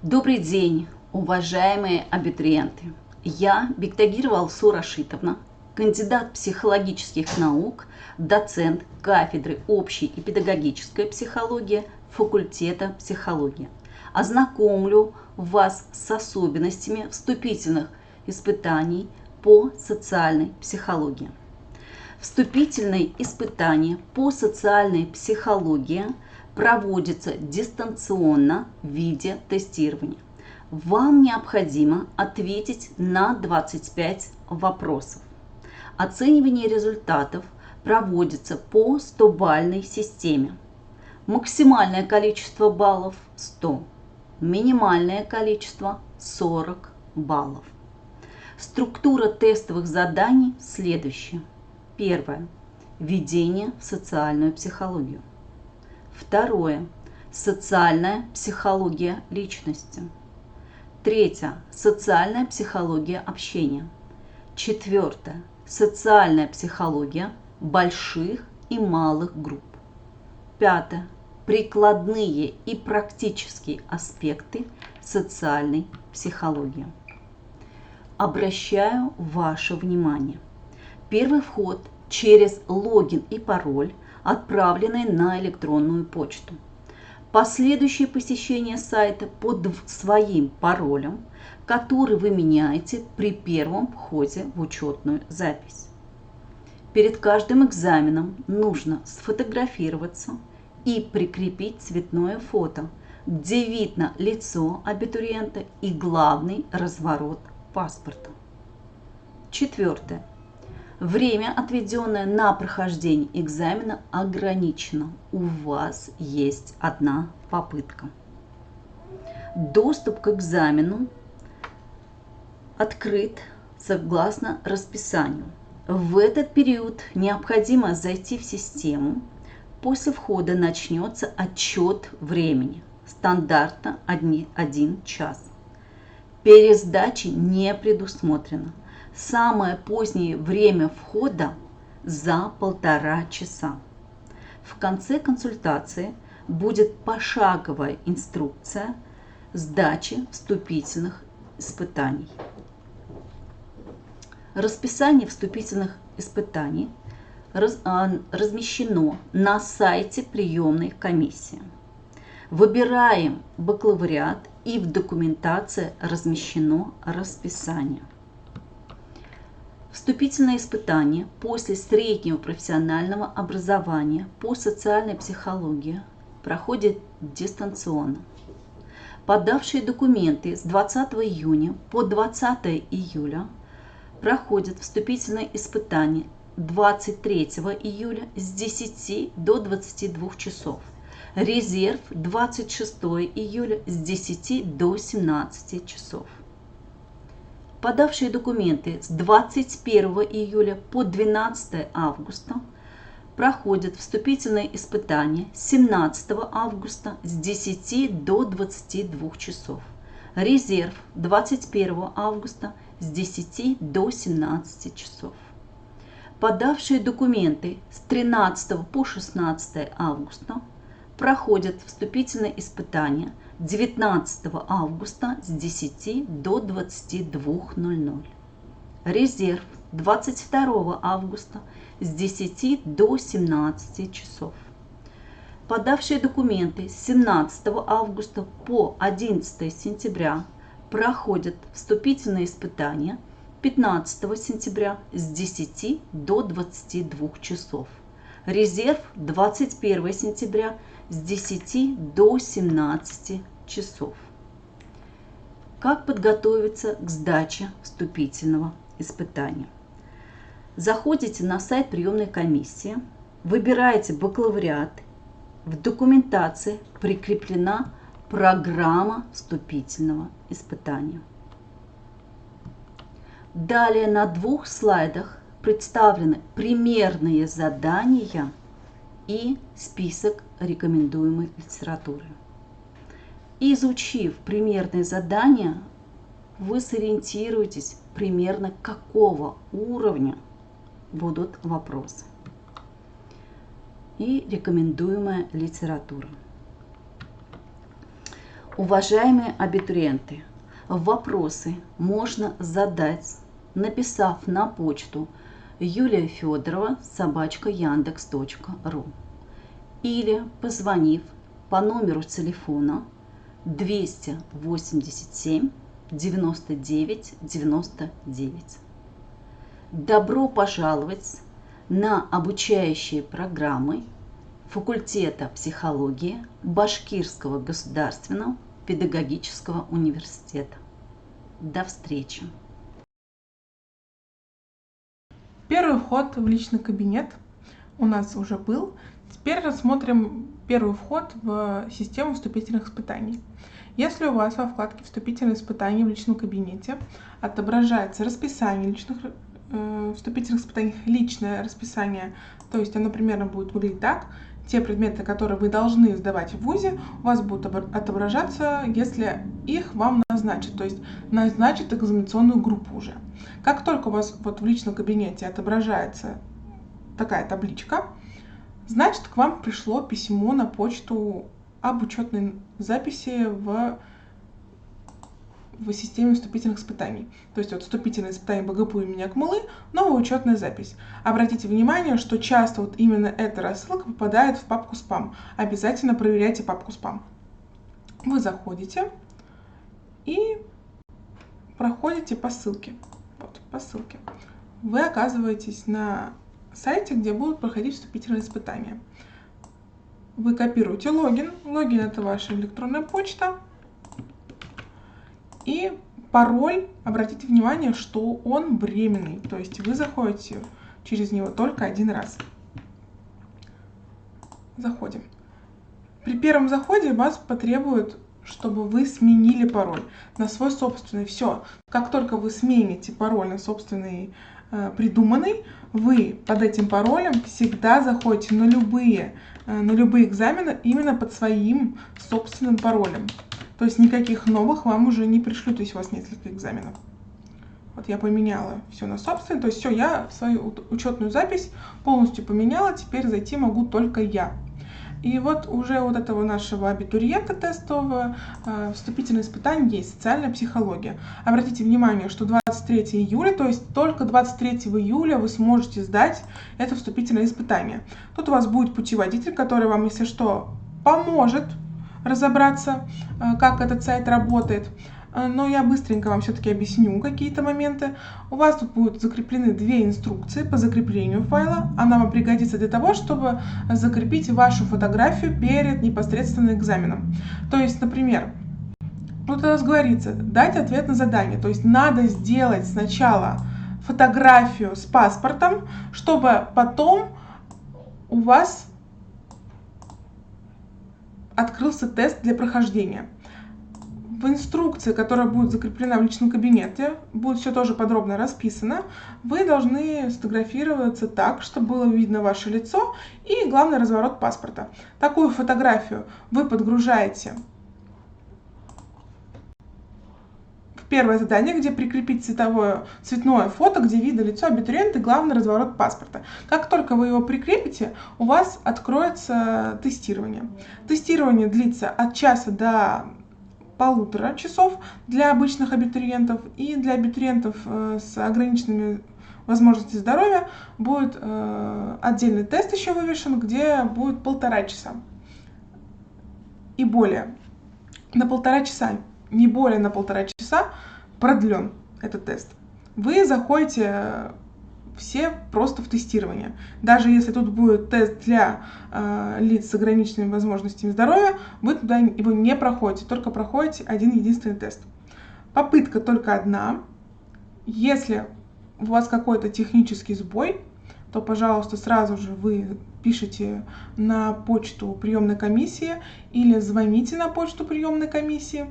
Добрый день, уважаемые абитуриенты! Я Бектагирова Алсу Рашитовна, кандидат психологических наук, доцент кафедры общей и педагогической психологии факультета психологии. Ознакомлю вас с особенностями вступительных испытаний по социальной психологии. Вступительные испытания по социальной психологии проводится дистанционно в виде тестирования. Вам необходимо ответить на 25 вопросов. Оценивание результатов проводится по 100-бальной системе. Максимальное количество баллов 100, минимальное количество 40 баллов. Структура тестовых заданий следующая. Первое. Введение в социальную психологию. Второе. Социальная психология личности. Третье. Социальная психология общения. Четвертое. Социальная психология больших и малых групп. Пятое. Прикладные и практические аспекты социальной психологии. Обращаю ваше внимание. Первый вход через логин и пароль, отправленный на электронную почту. Последующее посещение сайта под своим паролем, который вы меняете при первом входе в учетную запись. Перед каждым экзаменом нужно сфотографироваться и прикрепить цветное фото, где видно лицо абитуриента и главный разворот паспорта. Четвертое. Время, отведенное на прохождение экзамена, ограничено. У вас есть одна попытка. Доступ к экзамену открыт согласно расписанию. В этот период необходимо зайти в систему. После входа начнется отчет времени. Стандартно 1 час. Пересдачи не предусмотрено. Самое позднее время входа за 1,5 часа. В конце консультации будет пошаговая инструкция сдачи вступительных испытаний. Расписание вступительных испытаний размещено на сайте приемной комиссии. Выбираем бакалавриат, и в документации размещено расписание. Вступительное испытание после среднего профессионального образования по социальной психологии проходит дистанционно. Подавшие документы с 20 июня по 20 июля проходят вступительное испытание 23 июля с 10 до 22 часов. Резерв 26 июля с 10 до 17 часов. Подавшие документы с 21 июля по 12 августа проходят вступительные испытания 17 августа с 10 до 22 часов. Резерв 21 августа с 10 до 17 часов. Подавшие документы с 13 по 16 августа проходят вступительные испытания 19 августа с 10 до 22:00. Резерв 22 августа с 10 до 17 часов. Подавшие документы с 17 августа по 11 сентября проходят вступительные испытания 15 сентября с 10 до 22 часов. Резерв 21 сентября с 10 до 17 часов. Как подготовиться к сдаче вступительного испытания? Заходите на сайт приемной комиссии, выбираете бакалавриат, в документации прикреплена программа вступительного испытания. Далее на 2 слайдах представлены примерные задания и список рекомендуемой литературы. Изучив примерные задания, вы сориентируетесь примерно какого уровня будут вопросы. И рекомендуемая литература. Уважаемые абитуриенты, вопросы можно задать, написав на почту yuliafedorova@yandex.ru или позвонив по номеру телефона 287 99 99. Добро пожаловать на обучающие программы факультета психологии Башкирского государственного педагогического университета. До встречи! Первый вход в личный кабинет у нас уже был. Теперь рассмотрим первый вход в систему вступительных испытаний. Если у вас во вкладке «Вступительные испытания» в личном кабинете отображается расписание вступительных испытаний, личное расписание, то есть оно примерно будет выглядеть так: те предметы, которые вы должны сдавать в ВУЗе, у вас будут отображаться, если их вам назначат, то есть назначат экзаменационную группу уже. Как только у вас вот в личном кабинете отображается такая табличка, значит, к вам пришло письмо на почту об учетной записи в системе вступительных испытаний. То есть вот вступительные испытания БГПУ имени Акмуллы, новая учетная запись. Обратите внимание, что часто вот именно эта рассылка попадает в папку спам. Обязательно проверяйте папку спам. Вы заходите и проходите по ссылке. Вот, по ссылке. Вы оказываетесь на сайте, где будут проходить вступительные испытания. Вы копируете логин. Логин — это ваша электронная почта. И пароль, обратите внимание, что он временный, то есть вы заходите через него только один раз. Заходим. При первом заходе вас потребует, чтобы вы сменили пароль на свой собственный. Все. Как только вы смените пароль на собственный придуманный, вы под этим паролем всегда заходите на любые экзамены именно под своим собственным паролем. То есть никаких новых вам уже не пришлют, если у вас несколько экзаменов. Вот я поменяла все на собственный, то есть все, я свою учетную запись полностью поменяла, теперь зайти могу только я. И вот уже вот этого нашего абитуриента тестового вступительное испытание есть, социальная психология. Обратите внимание, что 23 июля, то есть только 23 июля вы сможете сдать это вступительное испытание. Тут у вас будет путеводитель, который вам, если что, поможет разобраться, как этот сайт работает. Но я быстренько вам все-таки объясню какие-то моменты. У вас тут будут закреплены две инструкции по закреплению файла. Она вам пригодится для того, чтобы закрепить вашу фотографию перед непосредственно экзаменом. То есть, например, тут у нас говорится дать ответ на задание. То есть надо сделать сначала фотографию с паспортом, чтобы потом у вас открылся тест для прохождения. В инструкции, которая будет закреплена в личном кабинете, будет все тоже подробно расписано. Вы должны сфотографироваться так, чтобы было видно ваше лицо и, главный, разворот паспорта. Такую фотографию вы подгружаете в первое задание, где прикрепить цветное фото, где видно лицо абитуриента и, главный, разворот паспорта. Как только вы его прикрепите, у вас откроется тестирование. Тестирование длится от часа до 1,5 часов для обычных абитуриентов, и для абитуриентов с ограниченными возможностями здоровья будет отдельный тест еще вывешен, где будет 1,5 часа и более. На 1,5 часа, не более на 1,5 часа продлен этот тест. Вы заходите все просто в тестирование. Даже если тут будет тест для лиц с ограниченными возможностями здоровья, вы туда его не проходите, только проходите один единственный тест. Попытка только одна. Если у вас какой-то технический сбой, то, пожалуйста, сразу же вы пишите на почту приемной комиссии или звоните на почту приемной комиссии.